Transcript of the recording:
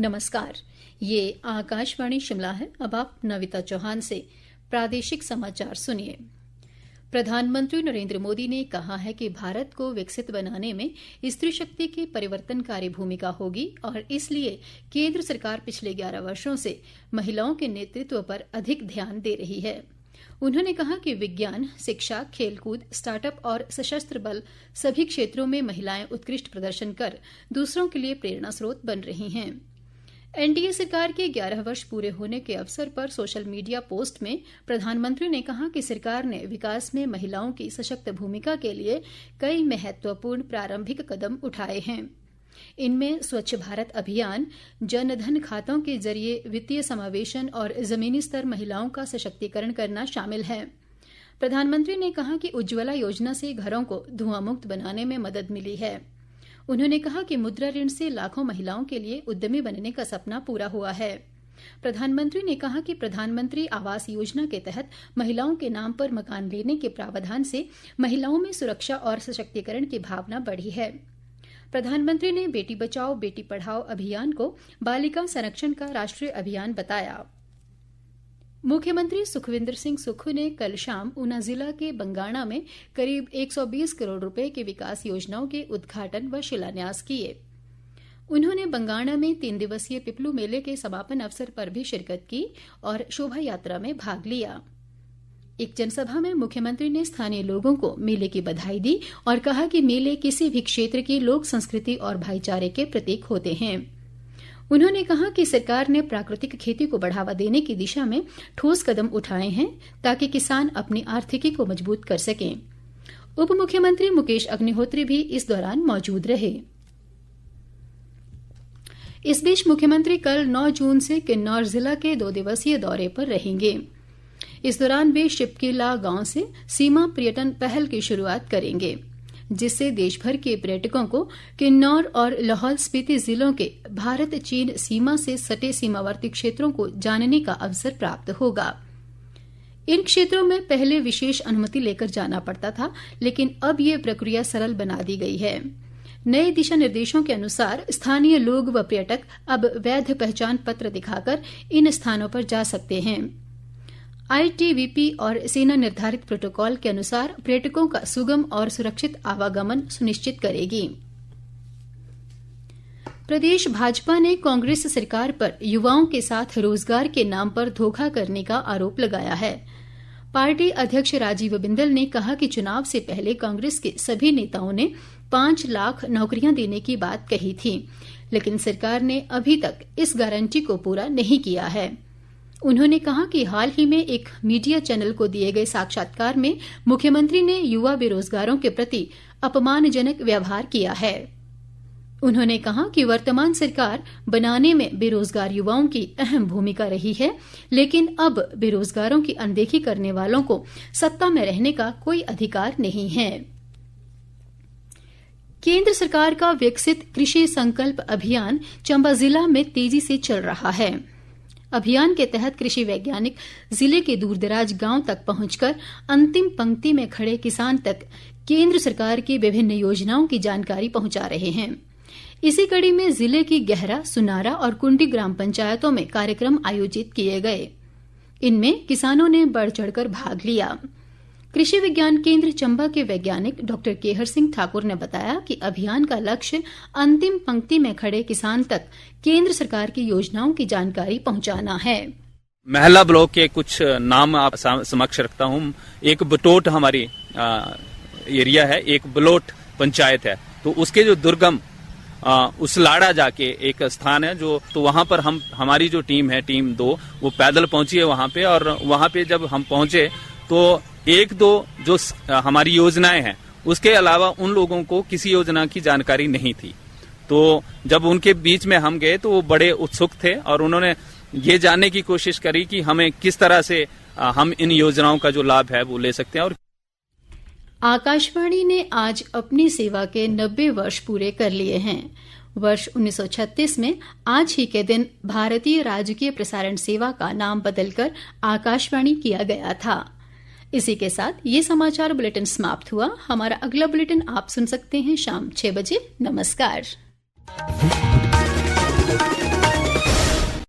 नमस्कार, ये आकाशवाणी शिमला है। अब आप नविता चौहान से प्रादेशिक समाचार सुनिए। प्रधानमंत्री नरेंद्र मोदी ने कहा है कि भारत को विकसित बनाने में स्त्री शक्ति की परिवर्तनकारी भूमिका होगी और इसलिए केंद्र सरकार पिछले 11 वर्षों से महिलाओं के नेतृत्व पर अधिक ध्यान दे रही है। उन्होंने कहा कि विज्ञान, शिक्षा, खेलकूद, स्टार्टअप और सशस्त्र बल सभी क्षेत्रों में महिलाएं उत्कृष्ट प्रदर्शन कर दूसरों के लिए प्रेरणा स्रोत बन रही हैं। एनडीए सरकार के 11 वर्ष पूरे होने के अवसर पर सोशल मीडिया पोस्ट में प्रधानमंत्री ने कहा कि सरकार ने विकास में महिलाओं की सशक्त भूमिका के लिए कई महत्वपूर्ण प्रारंभिक कदम उठाए हैं। इनमें स्वच्छ भारत अभियान, जन धन खातों के जरिए वित्तीय समावेशन और जमीनी स्तर महिलाओं का सशक्तिकरण करना शामिल है। प्रधानमंत्री ने कहा कि उज्ज्वला योजना से घरों को धुआं मुक्त बनाने में मदद मिली है। उन्होंने कहा कि मुद्रा ऋण से लाखों महिलाओं के लिए उद्यमी बनने का सपना पूरा हुआ है। प्रधानमंत्री ने कहा कि प्रधानमंत्री आवास योजना के तहत महिलाओं के नाम पर मकान लेने के प्रावधान से महिलाओं में सुरक्षा और सशक्तिकरण की भावना बढ़ी है। प्रधानमंत्री ने बेटी बचाओ बेटी पढ़ाओ अभियान को बालिका संरक्षण का राष्ट्रीय अभियान बताया। मुख्यमंत्री सुखविंदर सिंह सुक्खू ने कल शाम ऊना जिला के बंगाणा में करीब 120 करोड़ रुपए की विकास योजनाओं के उद्घाटन व शिलान्यास किए। उन्होंने बंगाणा में 3 दिवसीय पिपलू मेले के समापन अवसर पर भी शिरकत की और शोभा यात्रा में भाग लिया। एक जनसभा में मुख्यमंत्री ने स्थानीय लोगों को मेले की बधाई दी और कहा कि मेले किसी भी क्षेत्र की लोक संस्कृति और भाईचारे के प्रतीक होते हैं। उन्होंने कहा कि सरकार ने प्राकृतिक खेती को बढ़ावा देने की दिशा में ठोस कदम उठाए हैं ताकि किसान अपनी आर्थिकी को मजबूत कर सकें। उप मुख्यमंत्री मुकेश अग्निहोत्री भी इस दौरान मौजूद रहे। इस बीच मुख्यमंत्री कल 9 जून से किन्नौर जिला के 2 दिवसीय दौरे पर रहेंगे। इस दौरान वे शिपकीला गांव से सीमा पर्यटन पहल की शुरुआत करेंगे, जिससे देशभर के पर्यटकों को किन्नौर और लाहौल स्पीति जिलों के भारत चीन सीमा से सटे सीमावर्ती क्षेत्रों को जानने का अवसर प्राप्त होगा। इन क्षेत्रों में पहले विशेष अनुमति लेकर जाना पड़ता था, लेकिन अब ये प्रक्रिया सरल बना दी गई है। नए दिशा निर्देशों के अनुसार स्थानीय लोग व पर्यटक अब वैध पहचान पत्र दिखाकर इन स्थानों पर जा सकते हैं। आईटीबीपी और सेना निर्धारित प्रोटोकॉल के अनुसार पर्यटकों का सुगम और सुरक्षित आवागमन सुनिश्चित करेगी। प्रदेश भाजपा ने कांग्रेस सरकार पर युवाओं के साथ रोजगार के नाम पर धोखा करने का आरोप लगाया है। पार्टी अध्यक्ष राजीव बिंदल ने कहा कि चुनाव से पहले कांग्रेस के सभी नेताओं ने 5 लाख नौकरियां देने की बात कही थी, लेकिन सरकार ने अभी तक इस गारंटी को पूरा नहीं किया है। उन्होंने कहा कि हाल ही में एक मीडिया चैनल को दिए गए साक्षात्कार में मुख्यमंत्री ने युवा बेरोजगारों के प्रति अपमानजनक व्यवहार किया है। उन्होंने कहा कि वर्तमान सरकार बनाने में बेरोजगार युवाओं की अहम भूमिका रही है, लेकिन अब बेरोजगारों की अनदेखी करने वालों को सत्ता में रहने का कोई अधिकार नहीं है। केंद्र सरकार का विकसित कृषि संकल्प अभियान चंबा जिला में तेजी से चल रहा है। अभियान के तहत कृषि वैज्ञानिक जिले के दूरदराज गांव तक पहुंचकर अंतिम पंक्ति में खड़े किसान तक केंद्र सरकार की विभिन्न योजनाओं की जानकारी पहुंचा रहे हैं। इसी कड़ी में जिले की गहरा, सुनारा और कुंडी ग्राम पंचायतों में कार्यक्रम आयोजित किए गए। इनमें किसानों ने बढ़ चढ़कर भाग लिया। कृषि विज्ञान केंद्र चंबा के वैज्ञानिक डॉक्टर केहर सिंह ठाकुर ने बताया कि अभियान का लक्ष्य अंतिम पंक्ति में खड़े किसान तक केंद्र सरकार की योजनाओं की जानकारी पहुंचाना है। महला ब्लॉक के कुछ नाम आप समक्ष रखता हूं। एक बटोट हमारी एरिया है, एक बलोट पंचायत है, तो उसके जो दुर्गम उसलाड़ा जाके एक स्थान है जो, तो वहां पर हमारी जो टीम है, टीम 2, वो पैदल पहुंची है वहां पे। और वहां पे जब हम पहुंचे तो 1-2 जो हमारी योजनाएं हैं, उसके अलावा उन लोगों को किसी योजना की जानकारी नहीं थी। तो जब उनके बीच में हम गए तो वो बड़े उत्सुक थे और उन्होंने ये जानने की कोशिश करी कि हमें किस तरह से हम इन योजनाओं का जो लाभ है वो ले सकते हैं। और आकाशवाणी ने आज अपनी सेवा के 90 वर्ष पूरे कर लिए हैं। वर्ष 1936 में आज ही के दिन भारतीय राजकीय प्रसारण सेवा का नाम बदलकर आकाशवाणी किया गया था। इसी के साथ ये समाचार बुलेटिन समाप्त हुआ। हमारा अगला बुलेटिन आप सुन सकते हैं शाम 6 बजे। नमस्कार।